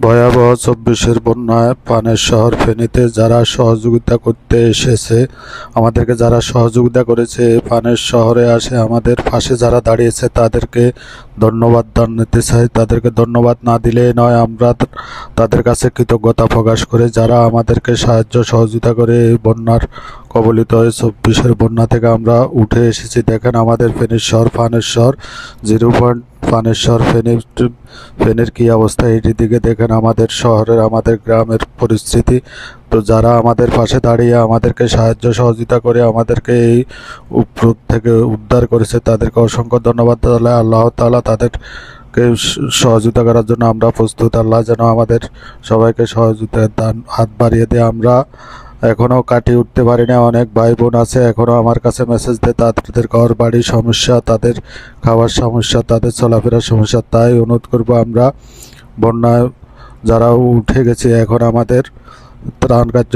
ভয়াবহ ২৪-এর বন্যায় পানের শহর ফেনীতে যারা সহযোগিতা করতে এসেছে, আমাদেরকে যারা সহযোগিতা করেছে, পানের শহরে আসে আমাদের পাশে যারা দাঁড়িয়েছে তাদেরকে ধন্যবাদ জানাতে চাই। তাদেরকে ধন্যবাদ না দিলেই নয়, আমরা তাদের কাছে কৃতজ্ঞতা প্রকাশ করে যারা আমাদেরকে সাহায্য সহযোগিতা করে এই বন্যার কবলিত হয়ে ২৪-এর বন্যা থেকে আমরা উঠে এসেছি। দেখেন আমাদের ফেনীর শহর, পানের শহর, 0 পয়েন্ট পানের শহর ফেনীর কি অবস্থা, এটি দিকে দেখেন আমাদের শহরের, আমাদের গ্রামের পরিস্থিতি। তো যারা আমাদের পাশে দাঁড়িয়ে আমাদেরকে সাহায্য সহযোগিতা করে আমাদেরকে এই উপদ্রব থেকে উদ্ধার করেছে তাদেরকে অসংখ্য ধন্যবাদ। তাহলে আল্লাহ তাআলা তাদেরকে সহযোগিতা করার জন্য আমরা প্রস্তুত। আল্লাহ যেন আমাদের সবাইকে সহযোগিতার দান হাত বাড়িয়ে দেয়। আমরা এখনও কাটিয়ে উঠতে পারি না, অনেক ভাই বোন আছে এখনও আমার কাছে মেসেজ দেয় তাদের ঘর বাড়ির সমস্যা, তাদের খাওয়ার সমস্যা, তাদের চলাফেরার সমস্যা। তাই অনুরোধ করব, আমরা বন্যায় যারা উঠে গেছি এখন আমাদের ত্রাণ কার্য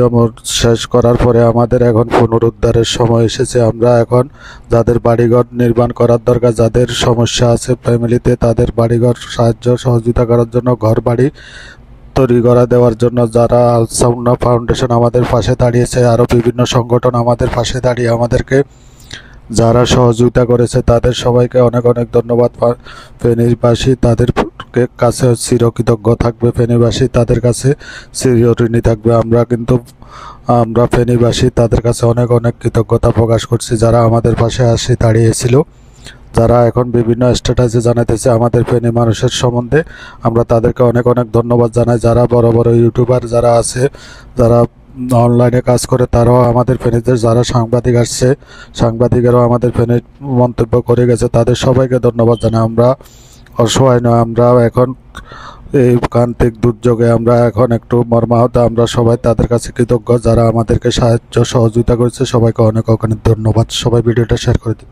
শেষ করার পরে আমাদের এখন পুনরুদ্ধারের সময় এসেছে। আমরা এখন যাদের বাড়িঘর নির্মাণ করার দরকার, যাদের সমস্যা আছে ফ্যামিলিতে, তাদের বাড়িঘর সাহায্য সহযোগিতা করার জন্য, ঘর বাড়ি তৈরি করা দেওয়ার জন্য যারা আল সাউন্না ফাউন্ডেশন আমাদের পাশে দাঁড়িয়েছে, আরও বিভিন্ন সংগঠন আমাদের পাশে দাঁড়িয়ে আমাদেরকে যারা সহযোগিতা করেছে তাদের সবাইকে অনেক অনেক ধন্যবাদ। ফেনীবাসী তাদের কাছে চিরকৃতজ্ঞ থাকবে, ফেনীবাসী তাদের কাছে চিরঋণী থাকবে। আমরা ফেনীবাসী তাদের কাছে অনেক অনেক কৃতজ্ঞতা প্রকাশ করছি যারা আমাদের পাশে আসে দাঁড়িয়েছিল, যারা এখন বিভিন্ন স্ট্যাটাসে জানাতেছে আমাদের ফেনী মানুষের সম্বন্ধে। আমরা তাদেরকে অনেক অনেক ধন্যবাদ জানাই। যারা বড় বড় ইউটিউবার যারা আছে, যারা অনলাইনে কাজ করে, তারাও আমাদের ফেনীতে, যারা সাংবাদিক আসছে সাংবাদিকেরাও আমাদের ফেনীর মন্তব্য করে গেছে, তাদের সবাইকে ধন্যবাদ জানাই। আমরা অসহায় নয়, আমরা এখন এই প্রান্তিক দুর্যোগে আমরা এখন একটু মর্মাহত। আমরা সবাই তাদের কাছে কৃতজ্ঞ যারা আমাদেরকে সাহায্য সহযোগিতা করেছে। সবাইকে অনেক অনেক ধন্যবাদ। সবাই ভিডিওটা শেয়ার করে দিন।